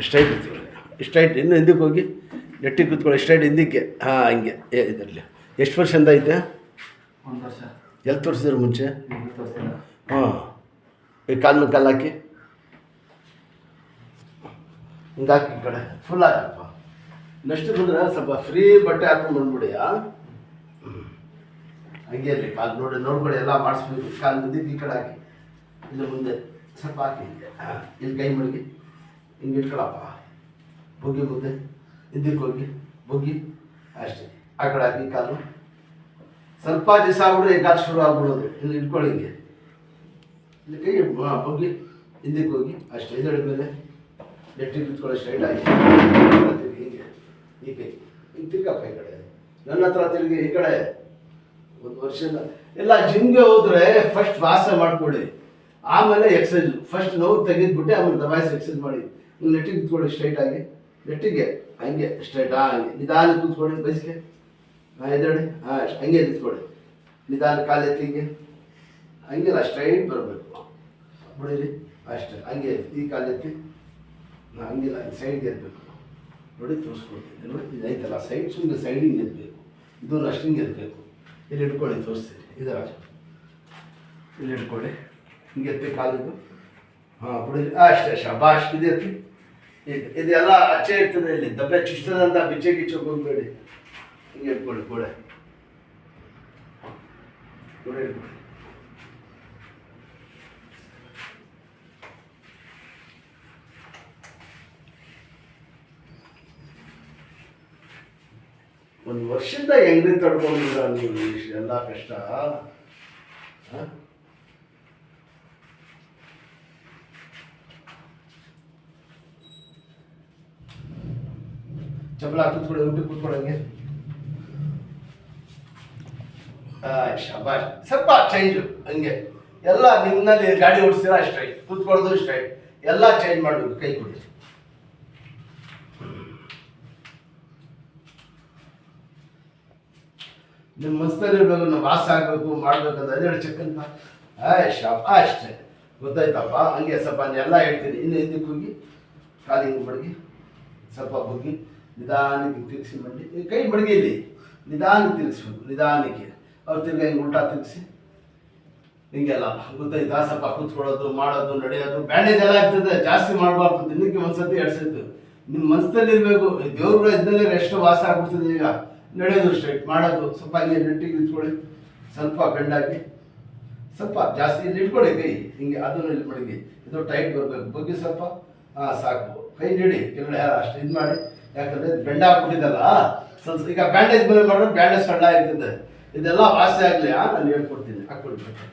Straight ಕೂತ್ಕೊಳ್ಳಿ, straight ಇನ್ನೂ ಹಿಂದಕ್ಕೆ ಹೋಗಿ ನೆಟ್ಟಿಗೆ ಕೂತ್ಕೊಳ್ಳಿ, ಸ್ಟ್ರೈಟ್ ಹಿಂದಕ್ಕೆ. ಹಾಂ ಹಂಗೆ ಇದರಲ್ಲಿ ಎಷ್ಟು ವರ್ಷದಿಂದ ಐತೆ? 1 ವರ್ಷ. ಎಲ್ಲಿ ತೋರಿಸಿದ್ರು ಮುಂಚೆ? ತೋರಿಸಿಲ್ಲ. ಹಾಂ, ಈ ಕಾಲು ಮೇಲೆ ಕಾಲು ಹಾಕಿ ಹಿಂಗೆ ಹಾಕಿ ಈ ಕಡೆ ಫುಲ್ ಹಾಕಪ್ಪ. ನೆಕ್ಸ್ಟ್ ಬಂದರೆ ಸ್ವಲ್ಪ ಫ್ರೀ ಬಟ್ಟೆ ಹಾಕೊಂಡು ಬಂದ್ಬಿಡಿ. ಹಂಗೆ ಇರಲಿ, ಕಾಲು ನೋಡ್ಕೊಳ್ಳಿ, ಎಲ್ಲ ಮಾಡಿಸ್ಬೇಕು. ಕಾಲು ಮುಂದಕ್ಕೆ ಈ ಕಡೆ ಹಾಕಿ, ಇಲ್ಲ ಮುಂದೆ ಸ್ವಲ್ಪ ಹಾಕಿ ಹಿಂಗೆ. ಇಲ್ಲಿ ಕೈ ಮಡಗಿ ಹಿಂಗೆ ಇಟ್ಕೊಳಪ್ಪ. ಬುಗ್ಗಿ ಮುಂದೆ ಹಿಂದಕ್ಕೆ ಹೋಗಿ ಬುಗ್ಗಿ ಅಷ್ಟೇ. ಆ ಕಡೆ ಹಾಕಿ ಕಾಲು ಸ್ವಲ್ಪ ದಿವಸ ಆಗ್ಬಿಡ್ರೆ ಈ ಕಾಲು ಶುರು ಆಗ್ಬಿಡೋದು. ಇಲ್ಲಿ ಇಟ್ಕೊಳ್ಳಿ ಹಿಂಗೆ, ಇಲ್ಲಿ ಕೈ ಬುಗ್ಗಿ ಹಿಂದಕ್ಕೆ ಹೋಗಿ ಅಷ್ಟೇ. ಇದರ ಮೇಲೆ ನೆಟ್ಟಿಗೆ ಇಟ್ಕೊಳ್ಳಿ, ಸ್ಟ್ರೈಟ್ ಆಗಿ ಹಿಂಗೆ ಈ ಕೈ ಹಿಂಗೆ ತಿರ್ಗಪ್ಪ ಈ ಕಡೆ. ನನ್ನ ಹತ್ರ ತಿರುಗಿ ಈ ಕಡೆ. 1 ವರ್ಷದಿಂದ ಎಲ್ಲ ಜಿಮ್ಗೆ ಹೋದರೆ ಫಸ್ಟ್ ವಾಸ ಮಾಡಿಕೊಡಿ, ಆಮೇಲೆ ಎಕ್ಸಸೈಜ್. ಫಸ್ಟ್ ನೋವು ತೆಗೆದ್ಬಿಟ್ಟು ಆಮೇಲೆ ದಬಾಯಿಸಿ ಎಕ್ಸಸೈಜ್ ಮಾಡಿ. ನೀವು ನೆಟ್ಟಿಗೆ ಕೂತ್ಕೊಳ್ಳಿ, ಸ್ಟ್ರೈಟ್ ಆಗಿ ನೆಟ್ಟಿಗೆ ಹಂಗೆ ಸ್ಟ್ರೈಟ್. ಹಂಗೆ ನಿಧಾನ ಕೂತ್ಕೊಳ್ಳಿ, ಬಯಸಿಗೆ ಎದ್ದೇಳಿ. ಹಂಗೆ ನಿಂತ್ಕೊಳ್ಳಿ, ನಿಧಾನ ಕಾಲು ಎತ್ತಿ ಹಿಂಗೆ ಹಂಗೆಲ್ಲ ಸ್ಟ್ರೈಟ್ ಬರಬೇಕು. ಬಿಡಿರಿ ಅಷ್ಟೇ. ಹಂಗೆ ಈ ಕಾಲು ಎತ್ತಿ ಹಂಗಿಲ್ಲ, ಸೈಡ್ಗೆ ಎತ್ತಬೇಕು. ನೋಡಿ ತೋರಿಸ್ಕೊಡ್ತೀನಿ ನೋಡಿ, ಇದು ಐತಲ್ಲ ಸೈಡ್, ಸುಮ್ಮನೆ ಸೈಡಿಂಗ್ ಎತ್ತಬೇಕು. ಇದು ಅಷ್ಟಿಂಗ್ ಎತ್ತಬೇಕು. ಇಲ್ಲಿ ಇಟ್ಕೊಳ್ಳಿ, ತೋರಿಸ್ತೀನಿ. ಇದರ ಇಲ್ಲಿ ಇಟ್ಕೊಳ್ಳಿ, ಹಿಂಗೆ ಎತ್ತಿ ಕಾಲಿದ್ದು. ಹಾಂ ಬಿಡಿ ಅಷ್ಟೇ. ಶಬಾಷ್. ಇದು ಎತ್ತಿ, ಇದೆಲ್ಲ ಅಚ್ಚೆ ಇರ್ತದೆ. ಇಲ್ಲಿ ದಬ್ಬೆ ಚುಚ್ತದಂತ ಬಿಚ್ಚೆ ಗಿಚ್ಚೋಕೆ ಹೋಗ್ಬೇಡಿ. ಹಿಂಗೆ ಇಟ್ಕೊಳ್ಳಿ, ಗೋಡೆ ಗೋಡೆ ಇಟ್ಕೊಳ್ಳಿ. ಒಂದು ವರ್ಷದಿಂದ ಹೆಂಗ್ರಿ ತಡ್ಕೊಂಡಿದ್ರ ನೀವು ಇಷ್ಟೆಲ್ಲ ಕಷ್ಟ? ಚಪ್ಪಲ ಕೂತ್ಕೊಳ್ಳಿ, ಊಟಕ್ಕೆ ಕೂತ್ಕೊಳ್ಳಂಗೆ. ಶಬಾಷ್. ಸ್ವಲ್ಪ ಚೇಂಜು ಹಂಗೆ ಎಲ್ಲ. ನಿಮ್ಮಲ್ಲಿ ಗಾಡಿ ಓಡಿಸ್ತೀರಾ ಸ್ಟ್ರೈಟ್, ಕೂತ್ಕೊಳ್ಳೋದು ಸ್ಟ್ರೈಟ್, ಎಲ್ಲ ಚೇಂಜ್ ಮಾಡಬೇಕು. ಕೈ ಕೊಡಿ. ನಿಮ್ಮ ಮನಸ್ಸಲ್ಲಿ ಇರಬೇಕು, ನಾವು ವಾಸ ಆಗಬೇಕು, ಮಾಡಬೇಕಂತ. ಅದೇಳಿ ಚೆಕ್ಕಂತ ಅಷ್ಟೇ. ಗೊತ್ತಾಯ್ತಪ್ಪ? ಹಂಗೆ ಸ್ವಲ್ಪ ಎಲ್ಲ ಹೇಳ್ತೀನಿ. ಇನ್ನು ಹಿಂದಕ್ಕೆ ಹೋಗಿ ಕಾಲಿಗೆ ಮಡಗಿ ಸ್ವಲ್ಪ ಬಗ್ಗಿ ನಿಧಾನಕ್ಕೆ ತಿರುಗಿಸಿ ಮಡ್ಡಿ. ಕೈ ಮಡಗಿ ಇಲ್ಲಿ ನಿಧಾನಕ್ಕೆ ತಿರುಗಿಸ್ಬೇಕು, ನಿಧಾನಕ್ಕೆ. ಅವ್ರು ತಿರ್ಗಿ ಹಿಂಗೆ ಉಲ್ಟಾ ತಿರುಗಿಸಿ ಹಿಂಗೆಲ್ಲ. ಗೊತ್ತಾಯ್ತಾ? ಸ್ವಲ್ಪ ಕೂತ್ಕೊಳ್ಳೋದು, ಮಾಡೋದು, ನಡೆಯೋದು. ಬ್ಯಾಂಡೇಜ್ ಎಲ್ಲ ಇರ್ತದೆ, ಜಾಸ್ತಿ ಮಾಡಬಾರ್ದು. ದಿನಕ್ಕೆ 1 ಸತಿ 2 ಸತಿ ನಿಮ್ಮ ಮನಸ್ಸಲ್ಲಿ ಇರಬೇಕು. ದೇವ್ರುಗಳು ಇದನ್ನೇ ಎಷ್ಟು ವಾಸ ಆಗ್ಬಿಡ್ತದೆ. ಈಗ ನಡೆಯೋದು ಸ್ಟ್ರೈಟ್, ಮಾಡೋದು ಸ್ವಲ್ಪ ಹಂಗೆ ನೆಟ್ಟಿಗೆ ನಿಂತ್ಕೊಳ್ಳಿ. ಸ್ವಲ್ಪ ಬೆಂಡಾಗಿ ಸ್ವಲ್ಪ ಜಾಸ್ತಿ ಇಲ್ಲಿ ಇಟ್ಕೊಳ್ಳಿ ಕೈ ಹಿಂಗೆ. ಅದನ್ನು ಇಲ್ಲಿ ಮಡಗಿ, ಇದು ಟೈಟ್ ಬರಬೇಕು. ಬಗ್ಗೆ ಸ್ವಲ್ಪ ಸಾಕು. ಕೈ ನೀಡಿ ಕೆಳಗಡೆ ಅಷ್ಟು ಇದು ಮಾಡಿ. ಯಾಕಂದರೆ ಬೆಂಡ ಹಾಕ್ಬಿಟ್ಟಿದ್ದಲ್ಲ ಸ್ವಲ್ಪ. ಈಗ ಬ್ಯಾಂಡೇಜ್ ಮೇಲೆ ಮಾಡಿದ್ರೆ ಬ್ಯಾಂಡೇಜ್ ಸಣ್ಣ ಇರ್ತದೆ. ಇದೆಲ್ಲ ವಾಸಿ ಆಗಲಿ. ನಾನು ಹೇಳ್ಕೊಡ್ತೀನಿ, ಹಾಕ್ಕೊಡ್ಬೇಕು.